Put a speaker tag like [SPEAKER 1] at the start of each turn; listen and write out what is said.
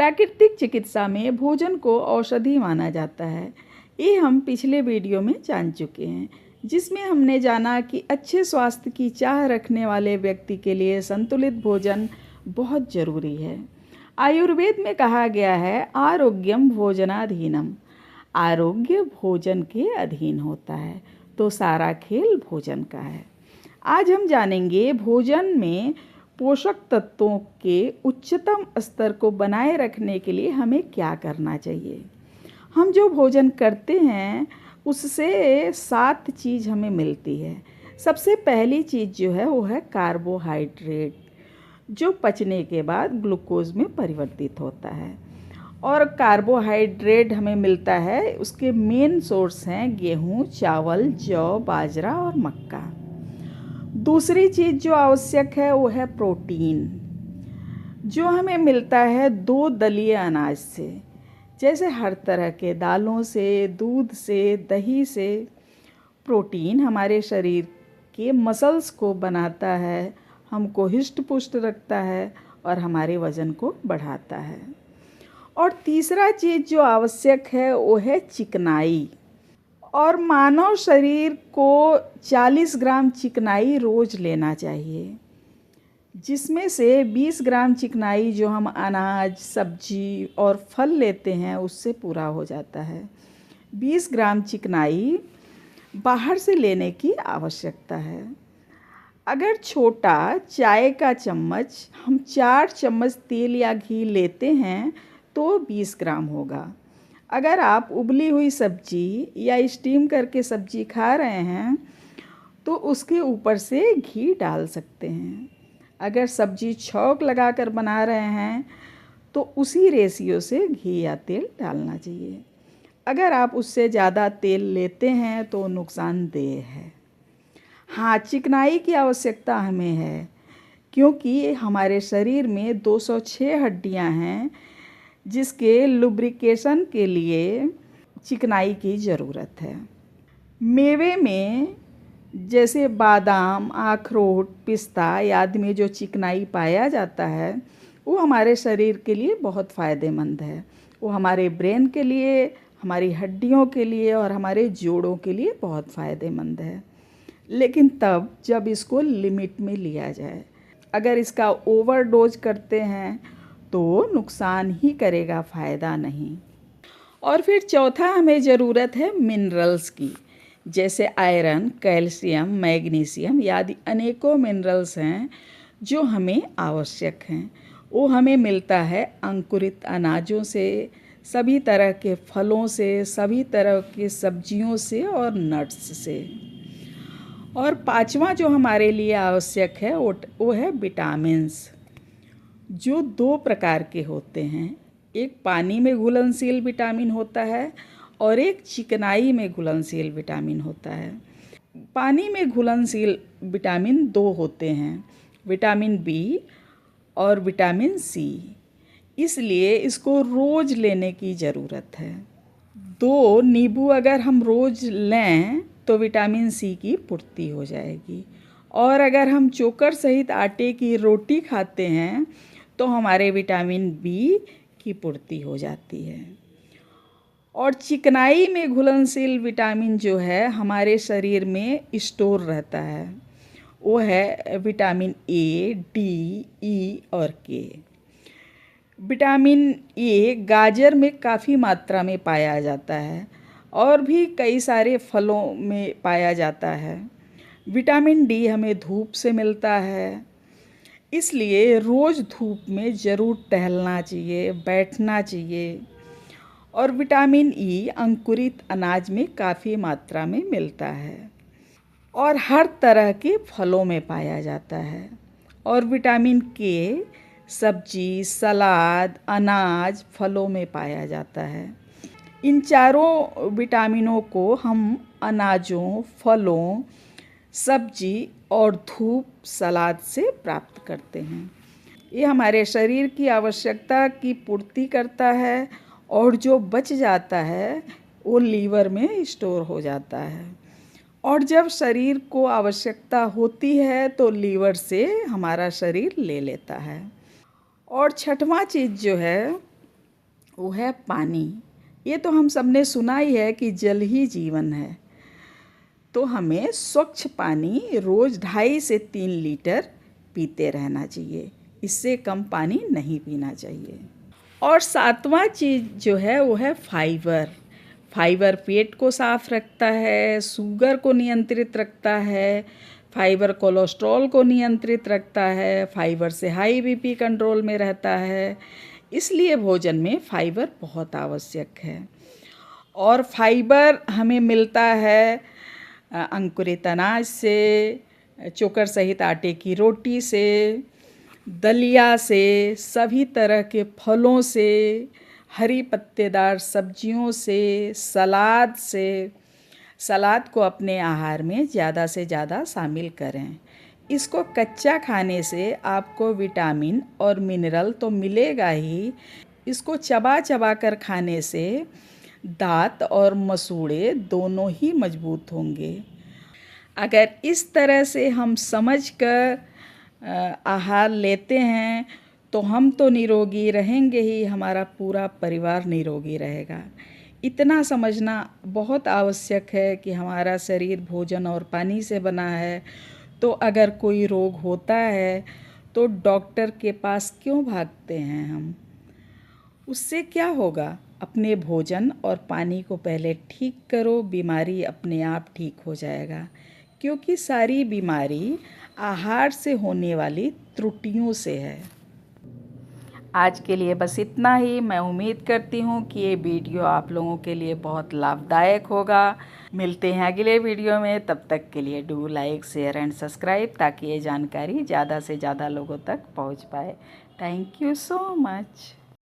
[SPEAKER 1] प्राकृतिक चिकित्सा में भोजन को औषधि माना जाता है। ये हम पिछले वीडियो में जान चुके हैं, जिसमें हमने जाना कि अच्छे स्वास्थ्य की चाह रखने वाले व्यक्ति के लिए संतुलित भोजन बहुत ज़रूरी है। आयुर्वेद में कहा गया है, आरोग्यम भोजनाधीनम। आरोग्य भोजन के अधीन होता है, तो सारा खेल भोजन का है। आज हम जानेंगे भोजन में पोषक तत्वों के उच्चतम स्तर को बनाए रखने के लिए हमें क्या करना चाहिए। हम जो भोजन करते हैं उससे 7 चीज़ हमें मिलती है। सबसे पहली चीज़ जो है वो है कार्बोहाइड्रेट, जो पचने के बाद ग्लूकोज में परिवर्तित होता है। और कार्बोहाइड्रेट हमें मिलता है, उसके मेन सोर्स हैं गेहूँ, चावल, जौ, बाजरा और मक्का। दूसरी चीज़ जो आवश्यक है वो है प्रोटीन, जो हमें मिलता है 2 दलीय अनाज से, जैसे हर तरह के दालों से, दूध से, दही से। प्रोटीन हमारे शरीर के मसल्स को बनाता है, हमको हिष्ट पुष्ट रखता है और हमारे वज़न को बढ़ाता है। और तीसरा चीज़ जो आवश्यक है वो है चिकनाई। और मानव शरीर को 40 ग्राम चिकनाई रोज़ लेना चाहिए, जिसमें से 20 ग्राम चिकनाई जो हम अनाज, सब्जी और फल लेते हैं उससे पूरा हो जाता है। 20 ग्राम चिकनाई बाहर से लेने की आवश्यकता है। अगर छोटा चाय का चम्मच हम 4 चम्मच तेल या घी लेते हैं तो 20 ग्राम होगा। अगर आप उबली हुई सब्जी या स्टीम करके सब्जी खा रहे हैं तो उसके ऊपर से घी डाल सकते हैं। अगर सब्जी छौंक लगाकर बना रहे हैं तो उसी रेशियो से घी या तेल डालना चाहिए। अगर आप उससे ज़्यादा तेल लेते हैं तो नुकसानदेह है। हाँ, चिकनाई की आवश्यकता हमें है, क्योंकि हमारे शरीर में 206 हड्डियाँ हैं, जिसके लुब्रिकेशन के लिए चिकनाई की ज़रूरत है। मेवे में जैसे बादाम, अखरोट, पिस्ता आदि में जो चिकनाई पाया जाता है वो हमारे शरीर के लिए बहुत फ़ायदेमंद है। वो हमारे ब्रेन के लिए, हमारी हड्डियों के लिए और हमारे जोड़ों के लिए बहुत फ़ायदेमंद है, लेकिन तब जब इसको लिमिट में लिया जाए। अगर इसका ओवरडोज करते हैं तो नुकसान ही करेगा, फ़ायदा नहीं। और फिर चौथा हमें ज़रूरत है मिनरल्स की, जैसे आयरन, कैल्शियम, मैग्नीशियम आदि अनेकों मिनरल्स हैं जो हमें आवश्यक हैं। वो हमें मिलता है अंकुरित अनाजों से, सभी तरह के फलों से, सभी तरह की सब्जियों से और नट्स से। और पांचवा जो हमारे लिए आवश्यक है वो है विटामिन्स, जो 2 प्रकार के होते हैं। एक पानी में घुलनशील विटामिन होता है और एक चिकनाई में घुलनशील विटामिन होता है। पानी में घुलनशील विटामिन 2 होते हैं, विटामिन बी और विटामिन सी। इसलिए इसको रोज़ लेने की ज़रूरत है। 2 नींबू अगर हम रोज़ लें तो विटामिन सी की पूर्ति हो जाएगी। और अगर हम चोकर सहित आटे की रोटी खाते हैं तो हमारे विटामिन बी की पूर्ति हो जाती है। और चिकनाई में घुलनशील विटामिन जो है हमारे शरीर में स्टोर रहता है, वो है विटामिन ए, डी, ई और के। विटामिन ए गाजर में काफ़ी मात्रा में पाया जाता है और भी कई सारे फलों में पाया जाता है। विटामिन डी हमें धूप से मिलता है, इसलिए रोज़ धूप में ज़रूर टहलना चाहिए, बैठना चाहिए। और विटामिन ई अंकुरित अनाज में काफ़ी मात्रा में मिलता है और हर तरह के फलों में पाया जाता है। और विटामिन के सब्जी, सलाद, अनाज, फलों में पाया जाता है। इन चारों विटामिनों को हम अनाजों, फलों, सब्जी और धूप, सलाद से प्राप्त करते हैं। ये हमारे शरीर की आवश्यकता की पूर्ति करता है और जो बच जाता है वो लीवर में स्टोर हो जाता है। और जब शरीर को आवश्यकता होती है तो लीवर से हमारा शरीर ले लेता है। और छठवां चीज़ जो है वो है पानी। ये तो हम सब ने सुना ही है कि जल ही जीवन है। तो हमें स्वच्छ पानी रोज़ 2.5 से 3 लीटर पीते रहना चाहिए। इससे कम पानी नहीं पीना चाहिए। और 7वां चीज़ जो है वो है फाइबर। फाइबर पेट को साफ रखता है, शुगर को नियंत्रित रखता है, फाइबर कोलेस्ट्रॉल को नियंत्रित रखता है, फाइबर से हाई बीपी कंट्रोल में रहता है। इसलिए भोजन में फाइबर बहुत आवश्यक है। और फाइबर हमें मिलता है अंकुरित अनाज से, चोकर सहित आटे की रोटी से, दलिया से, सभी तरह के फलों से, हरी पत्तेदार सब्जियों से, सलाद से। सलाद को अपने आहार में ज़्यादा से ज़्यादा शामिल करें। इसको कच्चा खाने से आपको विटामिन और मिनरल तो मिलेगा ही, इसको चबा चबा कर खाने से दांत और मसूड़े दोनों ही मजबूत होंगे। अगर इस तरह से हम समझकर आहार लेते हैं तो हम तो निरोगी रहेंगे ही, हमारा पूरा परिवार निरोगी रहेगा। इतना समझना बहुत आवश्यक है कि हमारा शरीर भोजन और पानी से बना है। तो अगर कोई रोग होता है तो डॉक्टर के पास क्यों भागते हैं हम? उससे क्या होगा? अपने भोजन और पानी को पहले ठीक करो, बीमारी अपने आप ठीक हो जाएगा। क्योंकि सारी बीमारी आहार से होने वाली त्रुटियों से है। आज के लिए बस इतना ही। मैं उम्मीद करती हूँ कि ये वीडियो आप लोगों के लिए बहुत लाभदायक होगा। मिलते हैं अगले वीडियो में। तब तक के लिए do like, share and subscribe, ताकि ये जानकारी ज़्यादा से ज़्यादा लोगों तक पहुँच पाए। Thank you so much.